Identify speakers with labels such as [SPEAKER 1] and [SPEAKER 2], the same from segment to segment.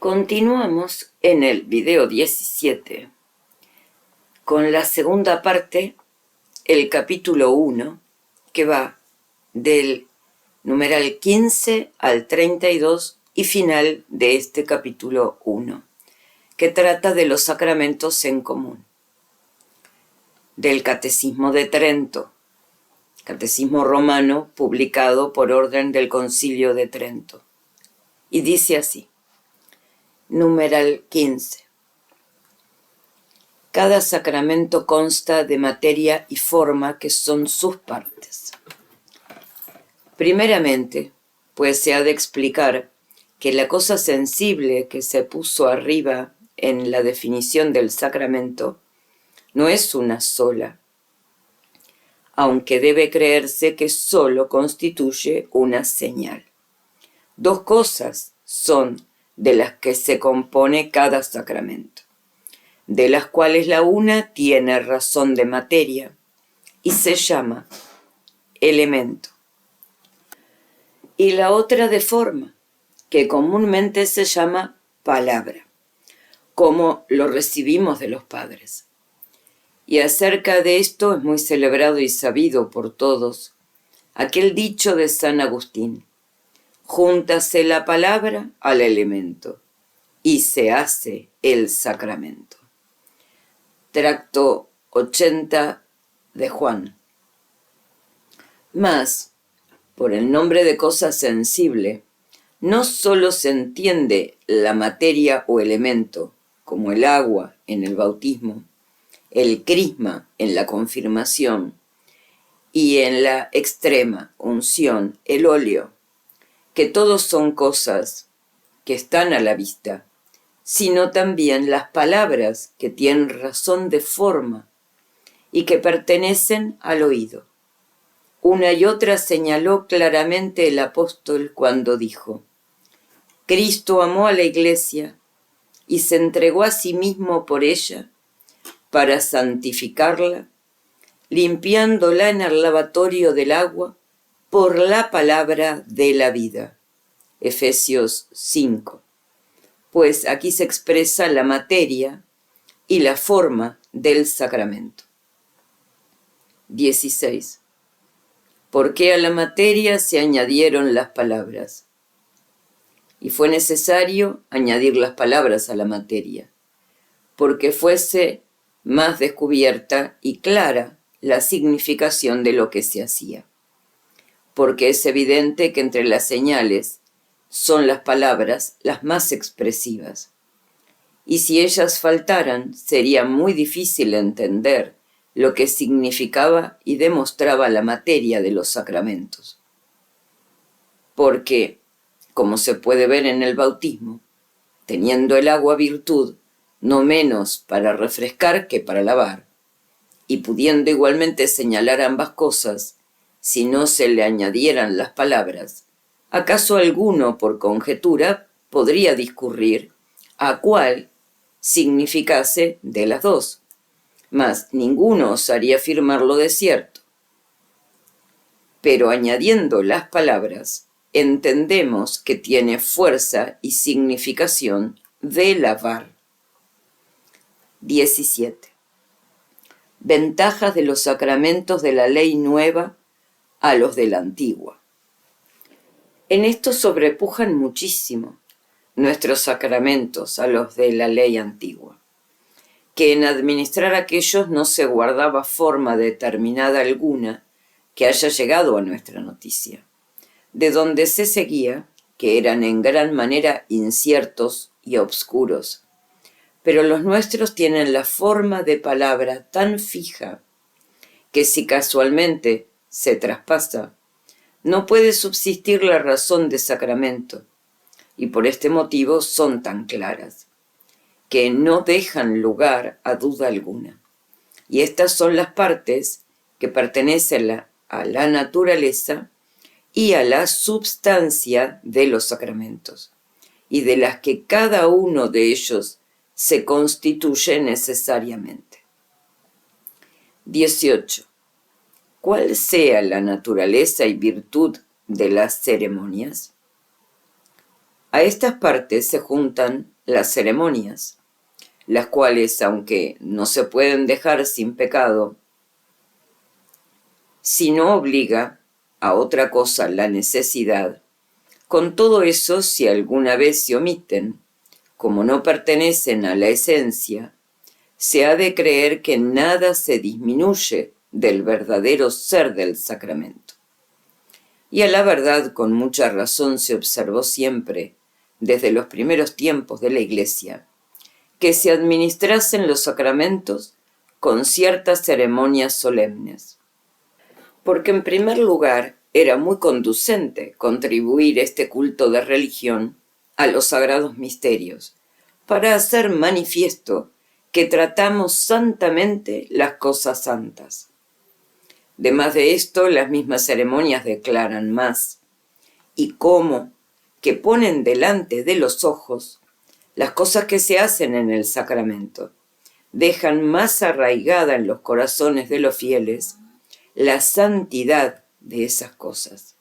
[SPEAKER 1] Continuamos en el video 17 con la segunda parte, el capítulo 1, que va del numeral 15 al 32 y final de este capítulo 1, que trata de los sacramentos en común, del Catecismo de Trento, Catecismo romano publicado por orden del Concilio de Trento. Y dice así, numeral 15. Cada sacramento consta de materia y forma que son sus partes. Primeramente, pues se ha de explicar que la cosa sensible que se puso arriba en la definición del sacramento no es una sola, aunque debe creerse que solo constituye una señal. Dos cosas son de las que se compone cada sacramento, de las cuales la una tiene razón de materia y se llama elemento, y la otra de forma, que comúnmente se llama palabra, como lo recibimos de los padres. Y acerca de esto es muy celebrado y sabido por todos aquel dicho de San Agustín: júntase la palabra al elemento y se hace el sacramento. Tracto 80 de Juan. Mas, por el nombre de cosa sensible, no solo se entiende la materia o elemento, como el agua en el bautismo, el crisma en la confirmación y en la extrema unción, el óleo, que todos son cosas que están a la vista, sino también las palabras que tienen razón de forma y que pertenecen al oído. Una y otra señaló claramente el apóstol cuando dijo: Cristo amó a la Iglesia y se entregó a sí mismo por ella para santificarla, limpiándola en el lavatorio del agua por la palabra de la vida. Efesios 5. Pues aquí se expresa la materia y la forma del sacramento. 16. ¿Por qué a la materia se añadieron las palabras? Y fue necesario añadir las palabras a la materia, porque fuese más descubierta y clara la significación de lo que se hacía. Porque es evidente que entre las señales son las palabras las más expresivas. Y si ellas faltaran, sería muy difícil entender lo que significaba y demostraba la materia de los sacramentos. Porque, como se puede ver en el bautismo, teniendo el agua virtud, no menos para refrescar que para lavar, y pudiendo igualmente señalar ambas cosas, si no se le añadieran las palabras, ¿acaso alguno, por conjetura, podría discurrir a cuál significase de las dos? Mas ninguno osaría afirmarlo de cierto. Pero añadiendo las palabras, entendemos que tiene fuerza y significación de lavar. 17. Ventajas de los sacramentos de la ley nueva a los de la antigua. En esto sobrepujan muchísimo nuestros sacramentos a los de la ley antigua, que en administrar aquellos no se guardaba forma determinada alguna que haya llegado a nuestra noticia, de donde se seguía que eran en gran manera inciertos y obscuros, pero los nuestros tienen la forma de palabra tan fija que si casualmente se traspasa, no puede subsistir la razón de sacramento, y por este motivo son tan claras, que no dejan lugar a duda alguna. Y estas son las partes que pertenecen a la naturaleza y a la substancia de los sacramentos, y de las que cada uno de ellos se constituye necesariamente. 18. ¿Cuál sea la naturaleza y virtud de las ceremonias? A estas partes se juntan las ceremonias, las cuales, aunque no se pueden dejar sin pecado, si no obliga a otra cosa la necesidad, con todo eso, si alguna vez se omiten, como no pertenecen a la esencia, se ha de creer que nada se disminuye del verdadero ser del sacramento. Y a la verdad, con mucha razón se observó siempre, desde los primeros tiempos de la Iglesia, que se administrasen los sacramentos con ciertas ceremonias solemnes. Porque en primer lugar era muy conducente contribuir este culto de religión a los sagrados misterios, para hacer manifiesto que tratamos santamente las cosas santas. Demás de esto, las mismas ceremonias declaran más, y cómo que ponen delante de los ojos las cosas que se hacen en el sacramento, dejan más arraigada en los corazones de los fieles la santidad de esas cosas.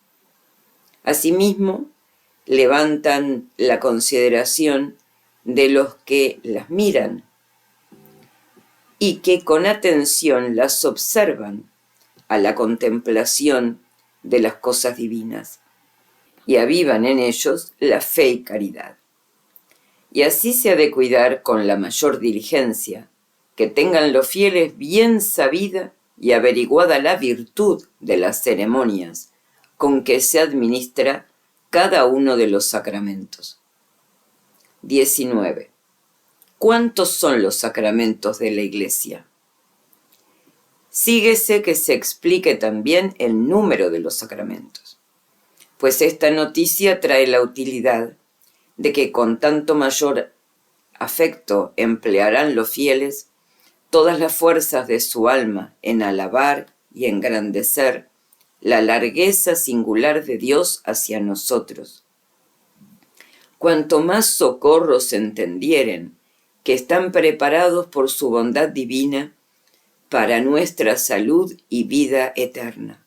[SPEAKER 1] Asimismo, levantan la consideración de los que las miran y que con atención las observan a la contemplación de las cosas divinas y avivan en ellos la fe y caridad. Y así se ha de cuidar con la mayor diligencia, que tengan los fieles bien sabida y averiguada la virtud de las ceremonias con que se administra cada uno de los sacramentos. 19. ¿Cuántos son los sacramentos de la Iglesia? Síguese que se explique también el número de los sacramentos, pues esta noticia trae la utilidad de que con tanto mayor afecto emplearán los fieles todas las fuerzas de su alma en alabar y engrandecer la largueza singular de Dios hacia nosotros. Cuanto más socorros entendieren que están preparados por su bondad divina para nuestra salud y vida eterna.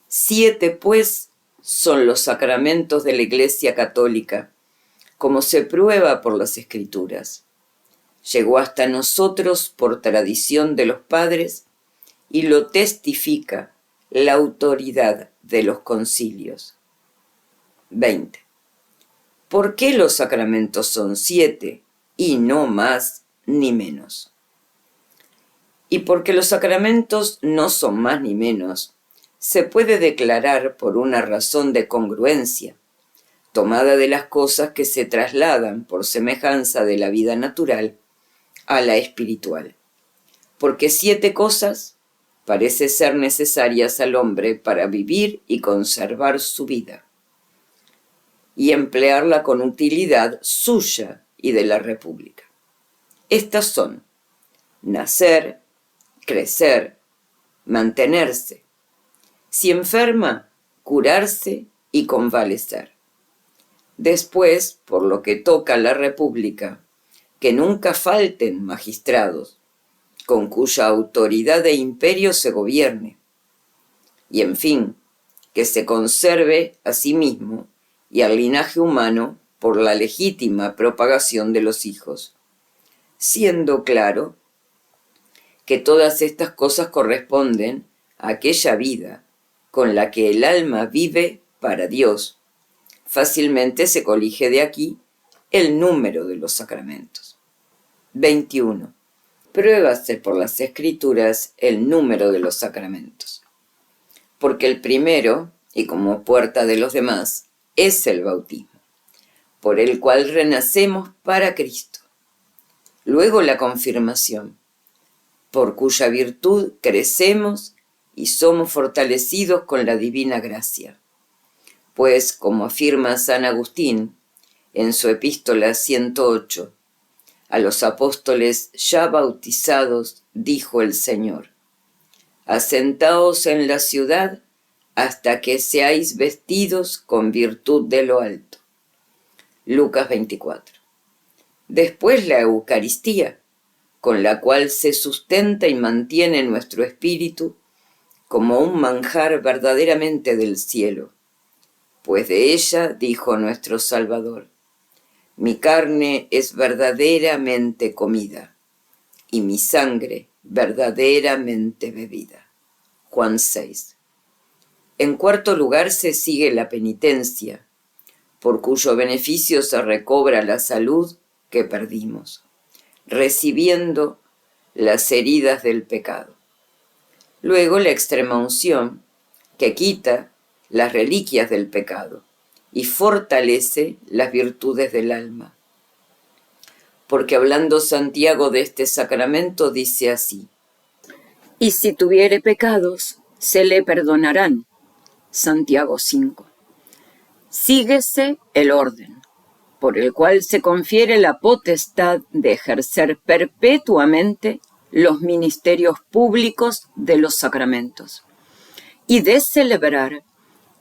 [SPEAKER 1] 7, pues, son los sacramentos de la Iglesia Católica, como se prueba por las Escrituras. Llegó hasta nosotros por tradición de los padres y lo testifica la autoridad de los concilios. 20. ¿Por qué los sacramentos son 7 y no más ni menos? Y porque los sacramentos no son más ni menos, se puede declarar por una razón de congruencia, tomada de las cosas que se trasladan por semejanza de la vida natural a la espiritual. Porque 7 cosas parece ser necesarias al hombre para vivir y conservar su vida, y emplearla con utilidad suya y de la República. Estas son: nacer, crecer, mantenerse, si enferma, curarse y convalecer. Después, por lo que toca a la República, que nunca falten magistrados, con cuya autoridad e imperio se gobierne, y en fin, que se conserve a sí mismo y al linaje humano por la legítima propagación de los hijos, siendo claro que todas estas cosas corresponden a aquella vida con la que el alma vive para Dios. Fácilmente se colige de aquí el número de los sacramentos. 21. Pruébase por las Escrituras el número de los sacramentos, porque el primero, y como puerta de los demás, es el bautismo, por el cual renacemos para Cristo. Luego la confirmación, por cuya virtud crecemos y somos fortalecidos con la divina gracia. Pues, como afirma San Agustín en su epístola 108, a los apóstoles ya bautizados dijo el Señor: asentaos en la ciudad hasta que seáis vestidos con virtud de lo alto. Lucas 24. Después la Eucaristía, con la cual se sustenta y mantiene nuestro espíritu como un manjar verdaderamente del cielo, pues de ella dijo nuestro Salvador: mi carne es verdaderamente comida, y mi sangre verdaderamente bebida. Juan 6. En cuarto lugar se sigue la penitencia, por cuyo beneficio se recobra la salud que perdimos, recibiendo las heridas del pecado. Luego la extremaunción, que quita las reliquias del pecado y fortalece las virtudes del alma. Porque hablando Santiago de este sacramento dice así: y si tuviere pecados, se le perdonarán. Santiago 5. Síguese el orden, por el cual se confiere la potestad de ejercer perpetuamente los ministerios públicos de los sacramentos y de celebrar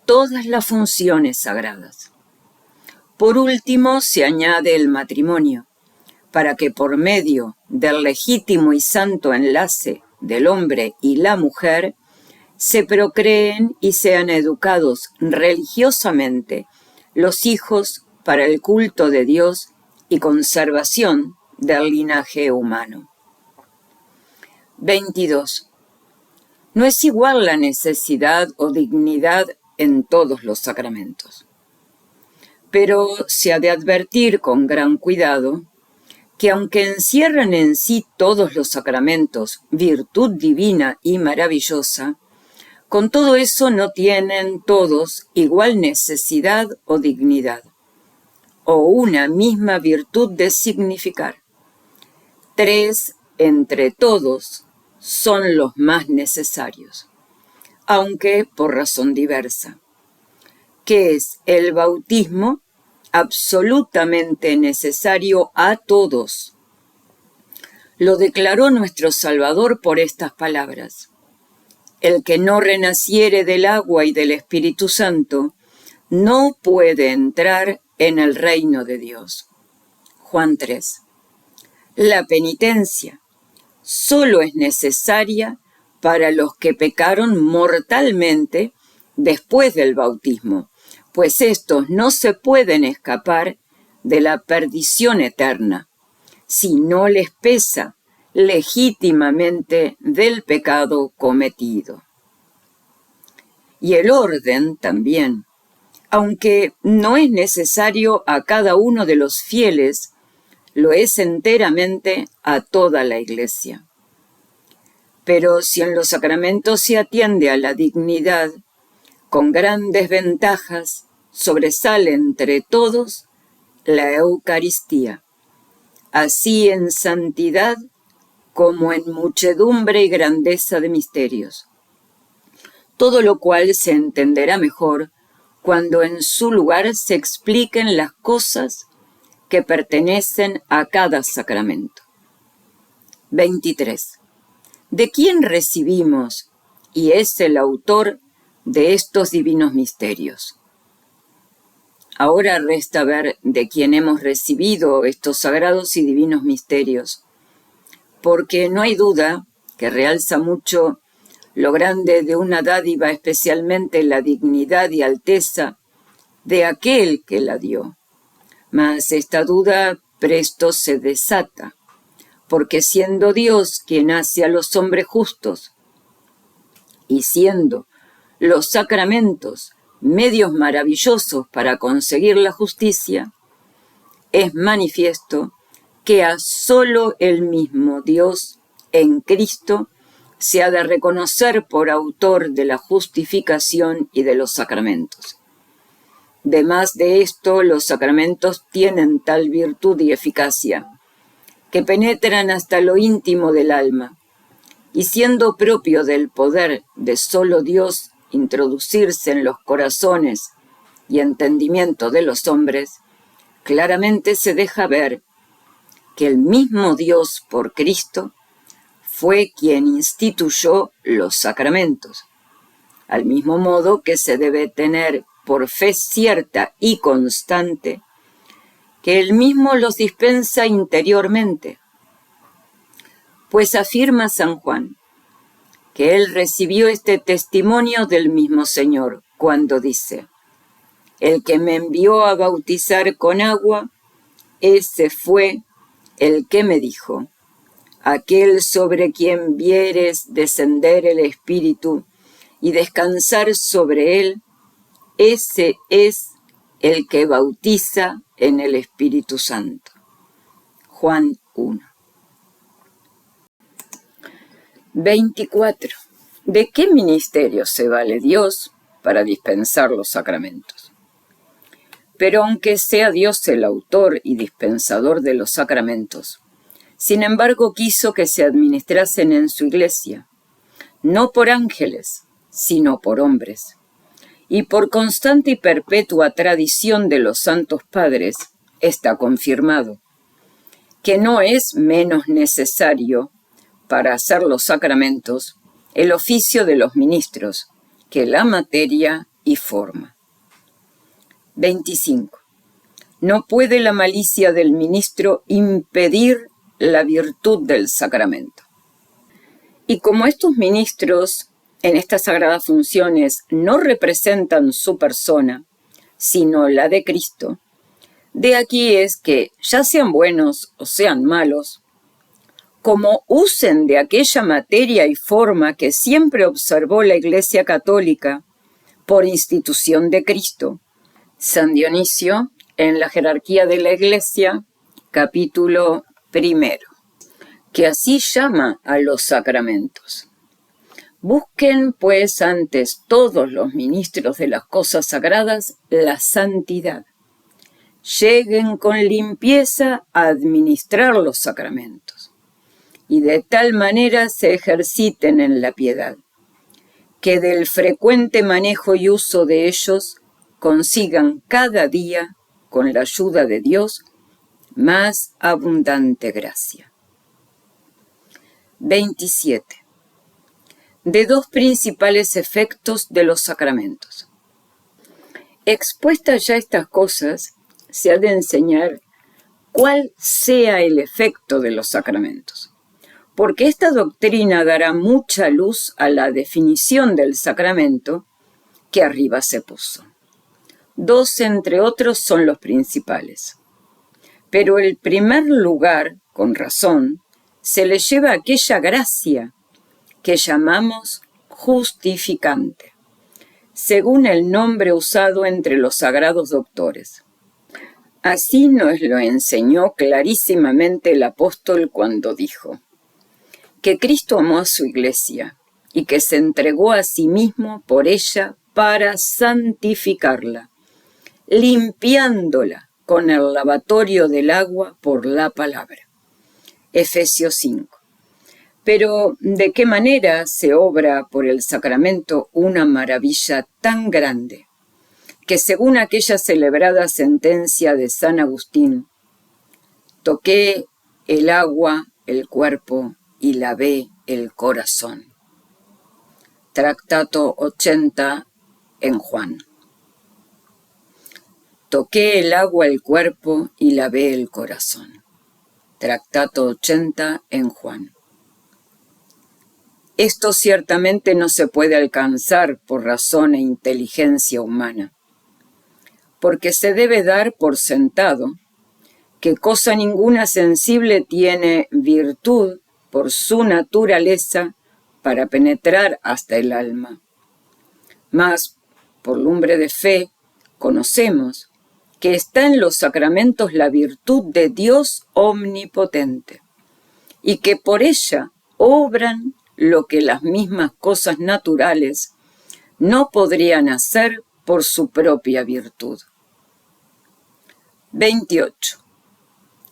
[SPEAKER 1] todas las funciones sagradas. Por último, se añade el matrimonio, para que por medio del legítimo y santo enlace del hombre y la mujer se procreen y sean educados religiosamente los hijos para el culto de Dios y conservación del linaje humano. 22. No es igual la necesidad o dignidad en todos los sacramentos, pero se ha de advertir con gran cuidado que aunque encierran en sí todos los sacramentos virtud divina y maravillosa, con todo eso no tienen todos igual necesidad o dignidad, o una misma virtud de significar. 3 entre todos son los más necesarios, aunque por razón diversa, que es el bautismo, absolutamente necesario a todos. Lo declaró nuestro Salvador por estas palabras: el que no renaciere del agua y del Espíritu Santo no puede entrar en el reino de Dios. Juan 3. La penitencia solo es necesaria para los que pecaron mortalmente después del bautismo, pues estos no se pueden escapar de la perdición eterna, si no les pesa legítimamente del pecado cometido. Y el orden también, aunque no es necesario a cada uno de los fieles, lo es enteramente a toda la Iglesia. Pero si en los sacramentos se atiende a la dignidad, con grandes ventajas sobresale entre todos la Eucaristía, así en santidad como en muchedumbre y grandeza de misterios, todo lo cual se entenderá mejor cuando en su lugar se expliquen las cosas que pertenecen a cada sacramento. 23. ¿De quién recibimos y es el autor de estos divinos misterios? Ahora resta ver de quién hemos recibido estos sagrados y divinos misterios, porque no hay duda que realza mucho lo grande de una dádiva, especialmente la dignidad y alteza de aquel que la dio. Mas esta duda presto se desata, porque siendo Dios quien hace a los hombres justos, y siendo los sacramentos medios maravillosos para conseguir la justicia, es manifiesto que a solo el mismo Dios en Cristo se ha de reconocer por autor de la justificación y de los sacramentos. Demás de esto, los sacramentos tienen tal virtud y eficacia que penetran hasta lo íntimo del alma, y siendo propio del poder de solo Dios introducirse en los corazones y entendimiento de los hombres, claramente se deja ver que el mismo Dios por Cristo fue quien instituyó los sacramentos, al mismo modo que se debe tener por fe cierta y constante que él mismo los dispensa interiormente, pues afirma San Juan que él recibió este testimonio del mismo Señor cuando dice: el que me envió a bautizar con agua, ese fue el que me dijo: aquel sobre quien vieres descender el Espíritu y descansar sobre él, ese es el que bautiza en el Espíritu Santo. Juan 1. 24. ¿De qué ministerio se vale Dios para dispensar los sacramentos? Pero aunque sea Dios el autor y dispensador de los sacramentos, sin embargo quiso que se administrasen en su iglesia, no por ángeles, sino por hombres. Y por constante y perpetua tradición de los santos padres está confirmado que no es menos necesario para hacer los sacramentos el oficio de los ministros que la materia y forma. 25. No puede la malicia del ministro impedir la virtud del sacramento. Y como estos ministros en estas sagradas funciones no representan su persona, sino la de Cristo, de aquí es que, ya sean buenos o sean malos, como usen de aquella materia y forma que siempre observó la Iglesia Católica por institución de Cristo. San Dionisio, en la jerarquía de la Iglesia, capítulo 1, que así llama a los sacramentos. Busquen, pues, antes todos los ministros de las cosas sagradas la santidad. Lleguen con limpieza a administrar los sacramentos, y de tal manera se ejerciten en la piedad, que del frecuente manejo y uso de ellos consigan cada día, con la ayuda de Dios, más abundante gracia. 27. De dos principales efectos de los sacramentos. Expuestas ya estas cosas, se ha de enseñar cuál sea el efecto de los sacramentos, porque esta doctrina dará mucha luz a la definición del sacramento que arriba se puso. Dos, entre otros, son los principales. Pero el primer lugar, con razón, se le lleva aquella gracia que llamamos justificante, según el nombre usado entre los sagrados doctores. Así nos lo enseñó clarísimamente el apóstol cuando dijo que Cristo amó a su iglesia y que se entregó a sí mismo por ella para santificarla, limpiándola con el lavatorio del agua por la palabra. Efesios 5. Pero, ¿de qué manera se obra por el sacramento una maravilla tan grande? Que según aquella celebrada sentencia de San Agustín, toqué el agua, el cuerpo y lavé el corazón. Tractato 80 en Juan. Toqué el agua, el cuerpo y lavé el corazón. Tractato 80 en Juan. Esto ciertamente no se puede alcanzar por razón e inteligencia humana, porque se debe dar por sentado que cosa ninguna sensible tiene virtud por su naturaleza para penetrar hasta el alma. Mas, por lumbre de fe, conocemos que está en los sacramentos la virtud de Dios omnipotente, y que por ella obran lo que las mismas cosas naturales no podrían hacer por su propia virtud. 28.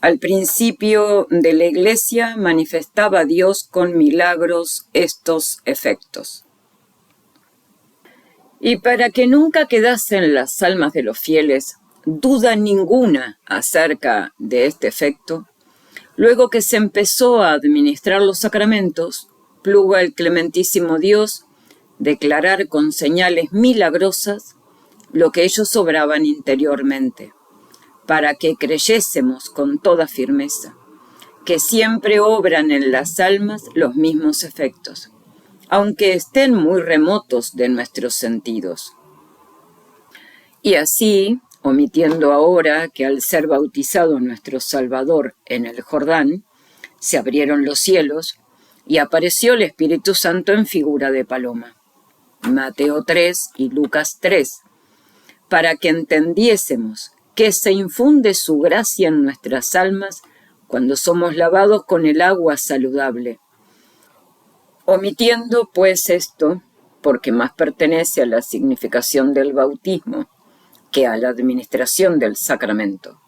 [SPEAKER 1] Al principio de la Iglesia manifestaba Dios con milagros estos efectos. Y para que nunca quedase en las almas de los fieles duda ninguna acerca de este efecto, luego que se empezó a administrar los sacramentos, plugo al clementísimo Dios declarar con señales milagrosas lo que ellos obraban interiormente, para que creyésemos con toda firmeza que siempre obran en las almas los mismos efectos, aunque estén muy remotos de nuestros sentidos. Y así, omitiendo ahora que al ser bautizado nuestro Salvador en el Jordán, se abrieron los cielos y apareció el Espíritu Santo en figura de paloma. Mateo 3 y Lucas 3, para que entendiésemos que se infunde su gracia en nuestras almas cuando somos lavados con el agua saludable. Omitiendo pues esto, porque más pertenece a la significación del bautismo que a la administración del sacramento.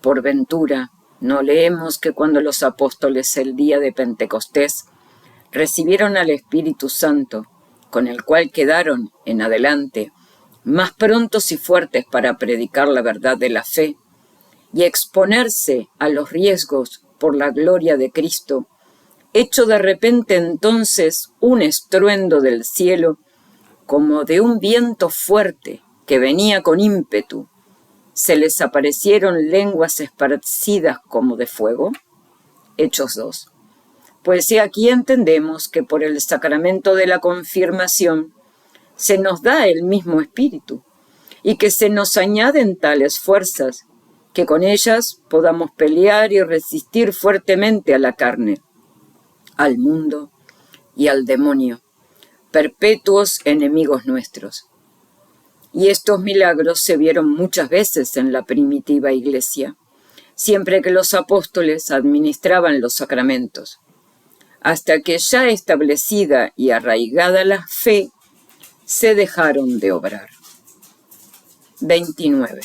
[SPEAKER 1] Por ventura, no leemos que cuando los apóstoles el día de Pentecostés recibieron al Espíritu Santo, con el cual quedaron en adelante más prontos y fuertes para predicar la verdad de la fe y exponerse a los riesgos por la gloria de Cristo, hecho de repente entonces un estruendo del cielo como de un viento fuerte que venía con ímpetu, se les aparecieron lenguas esparcidas como de fuego. Hechos 2. Pues aquí entendemos que por el sacramento de la confirmación se nos da el mismo Espíritu y que se nos añaden tales fuerzas que con ellas podamos pelear y resistir fuertemente a la carne, al mundo y al demonio, perpetuos enemigos nuestros. Y estos milagros se vieron muchas veces en la primitiva iglesia, siempre que los apóstoles administraban los sacramentos, hasta que ya establecida y arraigada la fe, se dejaron de obrar. 29.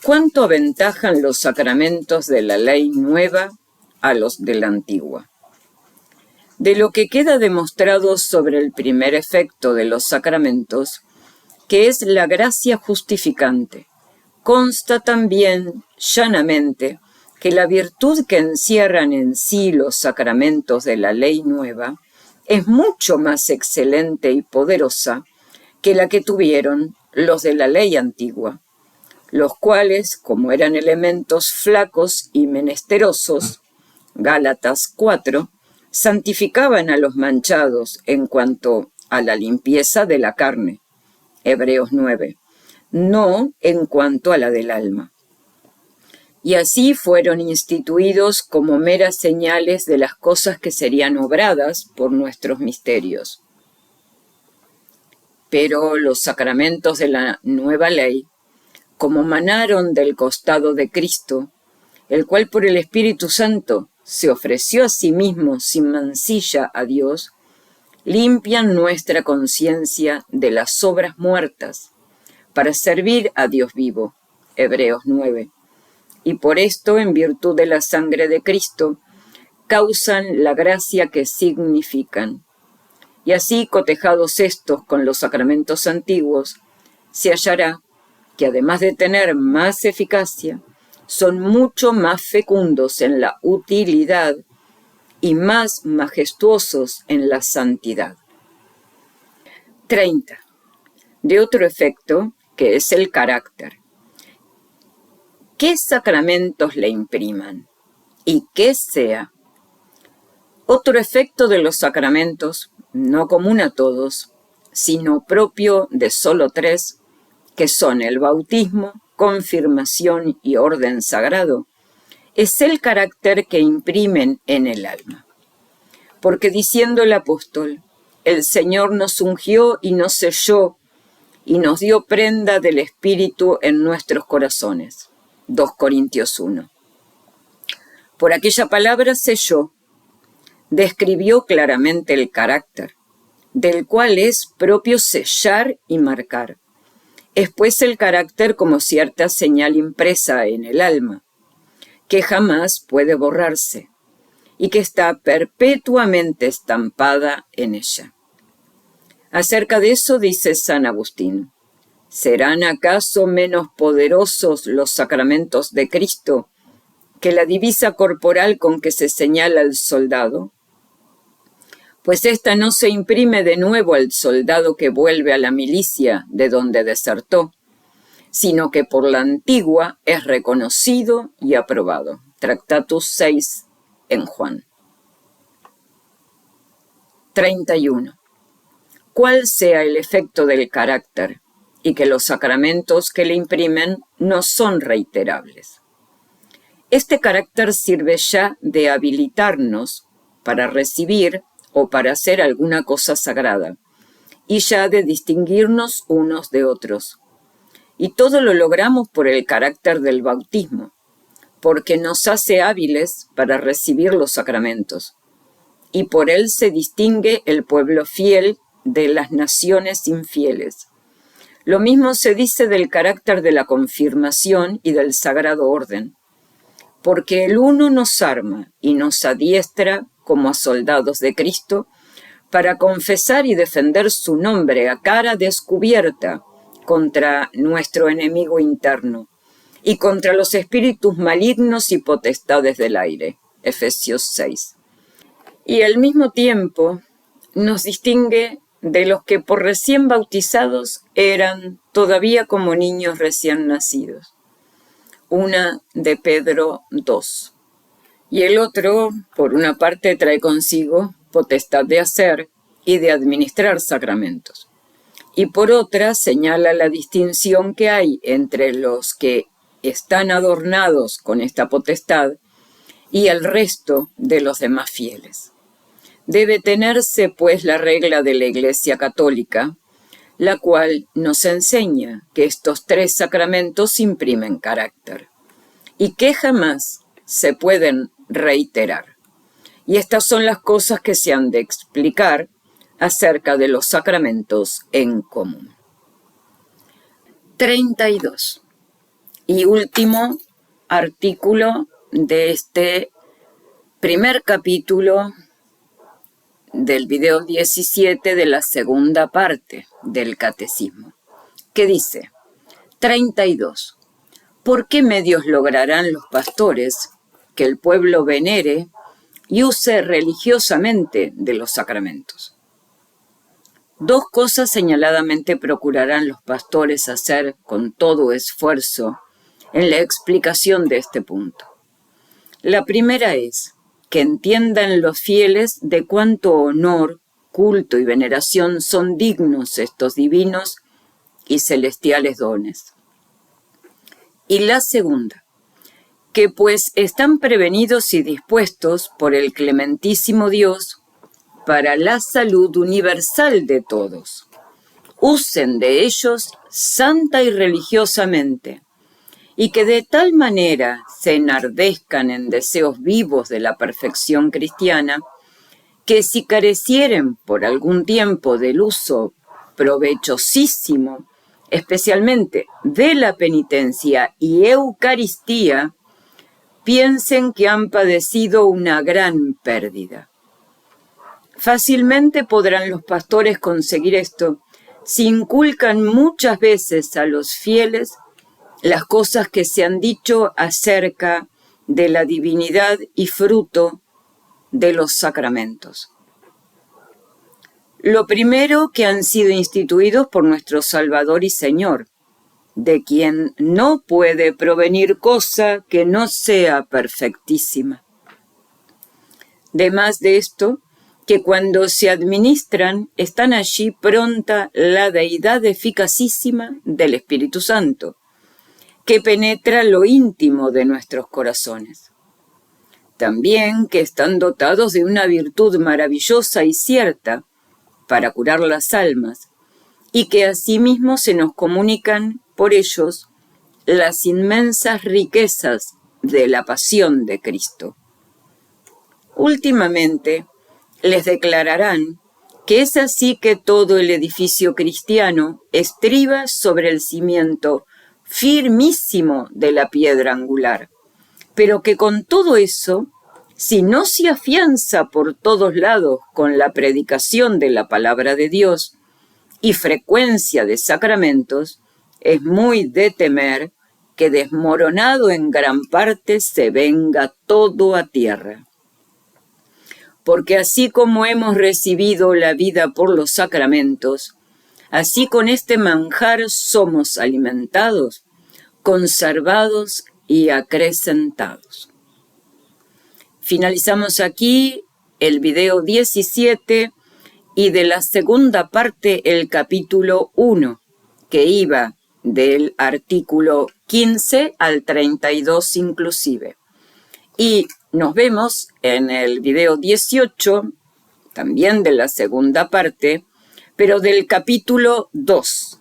[SPEAKER 1] ¿Cuánto aventajan los sacramentos de la ley nueva a los de la antigua? De lo que queda demostrado sobre el primer efecto de los sacramentos, que es la gracia justificante, consta también llanamente que la virtud que encierran en sí los sacramentos de la ley nueva es mucho más excelente y poderosa que la que tuvieron los de la ley antigua, los cuales, como eran elementos flacos y menesterosos, Gálatas 4, santificaban a los manchados en cuanto a la limpieza de la carne, Hebreos 9, no en cuanto a la del alma. Y así fueron instituidos como meras señales de las cosas que serían obradas por nuestros misterios. Pero los sacramentos de la nueva ley, como manaron del costado de Cristo, el cual por el Espíritu Santo se ofreció a sí mismo sin mancilla a Dios, limpian nuestra conciencia de las obras muertas para servir a Dios vivo, Hebreos 9. Y por esto, en virtud de la sangre de Cristo, causan la gracia que significan. Y así, cotejados estos con los sacramentos antiguos, se hallará que además de tener más eficacia, son mucho más fecundos en la utilidad y más majestuosos en la santidad. 30. De otro efecto, que es el carácter. ¿Qué sacramentos le impriman? ¿Y qué sea? Otro efecto de los sacramentos, no común a todos, sino propio de solo 3, que son el bautismo, confirmación y orden sagrado, es el carácter que imprimen en el alma. Porque diciendo el apóstol, el Señor nos ungió y nos selló y nos dio prenda del Espíritu en nuestros corazones. 2 Corintios 1. Por aquella palabra selló, describió claramente el carácter, del cual es propio sellar y marcar. Es pues el carácter como cierta señal impresa en el alma, que jamás puede borrarse y que está perpetuamente estampada en ella. Acerca de eso dice San Agustín: ¿serán acaso menos poderosos los sacramentos de Cristo que la divisa corporal con que se señala al soldado? Pues ésta no se imprime de nuevo al soldado que vuelve a la milicia de donde desertó, sino que por la antigua es reconocido y aprobado. Tractatus 6 en Juan. 31. ¿Cuál sea el efecto del carácter y que los sacramentos que le imprimen no son reiterables. Este carácter sirve ya de habilitarnos para recibir o para hacer alguna cosa sagrada, y ya de distinguirnos unos de otros. Y todo lo logramos por el carácter del bautismo, porque nos hace hábiles para recibir los sacramentos, y por él se distingue el pueblo fiel de las naciones infieles. Lo mismo se dice del carácter de la confirmación y del sagrado orden, porque el uno nos arma y nos adiestra como a soldados de Cristo para confesar y defender su nombre a cara descubierta contra nuestro enemigo interno y contra los espíritus malignos y potestades del aire. Efesios 6. Y al mismo tiempo nos distingue de los que por recién bautizados eran todavía como niños recién nacidos. Una de Pedro 2. Y el otro, por una parte, trae consigo potestad de hacer y de administrar sacramentos. Y por otra, señala la distinción que hay entre los que están adornados con esta potestad y el resto de los demás fieles. Debe tenerse, pues, la regla de la Iglesia Católica, la cual nos enseña que estos tres sacramentos imprimen carácter y que jamás se pueden reiterar. Y estas son las cosas que se han de explicar acerca de los sacramentos en común. 32. Y último artículo de este primer capítulo del video 17 de la segunda parte del Catecismo, que dice: 32. ¿Por qué medios lograrán los pastores que el pueblo venere y use religiosamente de los sacramentos? Dos cosas señaladamente procurarán los pastores hacer con todo esfuerzo en la explicación de este punto. La primera es que entiendan los fieles de cuánto honor, culto y veneración son dignos estos divinos y celestiales dones. Y la segunda, que pues están prevenidos y dispuestos por el clementísimo Dios para la salud universal de todos, usen de ellos santa y religiosamente, y que de tal manera se enardezcan en deseos vivos de la perfección cristiana, que si carecieren por algún tiempo del uso provechosísimo, especialmente de la penitencia y Eucaristía, piensen que han padecido una gran pérdida. Fácilmente podrán los pastores conseguir esto si inculcan muchas veces a los fieles las cosas que se han dicho acerca de la divinidad y fruto de los sacramentos. Lo primero, que han sido instituidos por nuestro Salvador y Señor, de quien no puede provenir cosa que no sea perfectísima. Demás de esto, que cuando se administran están allí pronta la deidad eficacísima del Espíritu Santo, que penetra lo íntimo de nuestros corazones. También que están dotados de una virtud maravillosa y cierta para curar las almas, y que asimismo se nos comunican por ellos las inmensas riquezas de la pasión de Cristo. Últimamente les declararán que es así que todo el edificio cristiano estriba sobre el cimiento firmísimo de la piedra angular, pero que con todo eso, si no se afianza por todos lados con la predicación de la palabra de Dios y frecuencia de sacramentos, es muy de temer que desmoronado en gran parte se venga todo a tierra. Porque así como hemos recibido la vida por los sacramentos, así con este manjar somos alimentados, conservados y acrecentados. Finalizamos aquí el video 17 y de la segunda parte el capítulo 1, que iba del artículo 15 al 32 inclusive. Y nos vemos en el video 18, también de la segunda parte, pero del capítulo 2,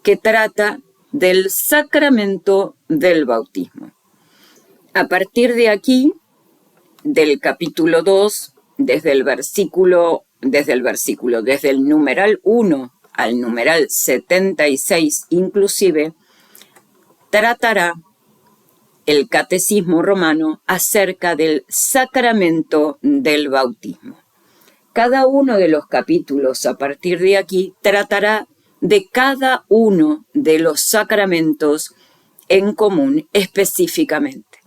[SPEAKER 1] que trata del sacramento del bautismo. A partir de aquí, del capítulo 2, desde el numeral 1 al numeral 76 inclusive, tratará el Catecismo Romano acerca del sacramento del bautismo. Cada uno de los capítulos a partir de aquí tratará de cada uno de los sacramentos en común específicamente.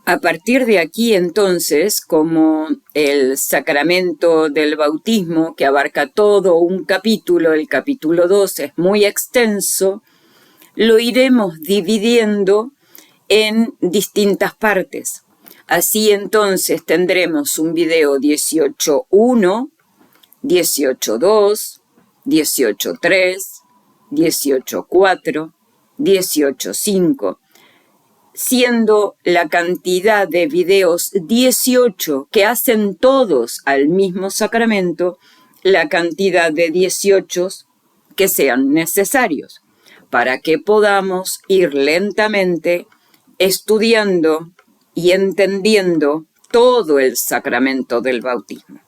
[SPEAKER 1] A partir de aquí, entonces, como el sacramento del bautismo, que abarca todo un capítulo, el capítulo 2 es muy extenso, lo iremos dividiendo en distintas partes. Así entonces tendremos un video 18.1, 18.2, 18.3, 18.4, 18.5, siendo la cantidad de videos 18 que hacen todos al mismo sacramento, la cantidad de 18 que sean necesarios, para que podamos ir lentamente estudiando y entendiendo todo el sacramento del bautismo.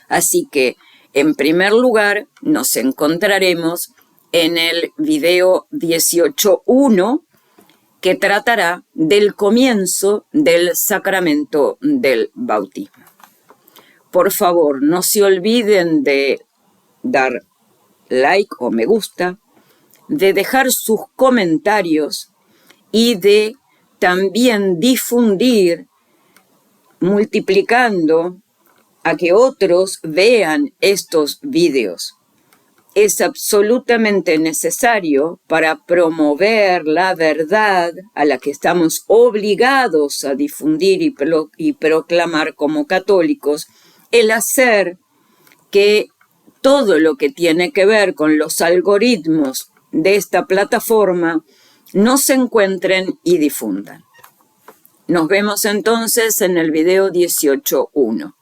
[SPEAKER 1] Así que, en primer lugar, nos encontraremos en el video 18.1, que tratará del comienzo del sacramento del bautismo. Por favor, no se olviden de dar like o me gusta, de dejar sus comentarios y de también difundir, multiplicando a que otros vean estos videos. Es absolutamente necesario para promover la verdad a la que estamos obligados a difundir y proclamar como católicos, el hacer que todo lo que tiene que ver con los algoritmos de esta plataforma no se encuentren y difundan. Nos vemos entonces en el video 18.1.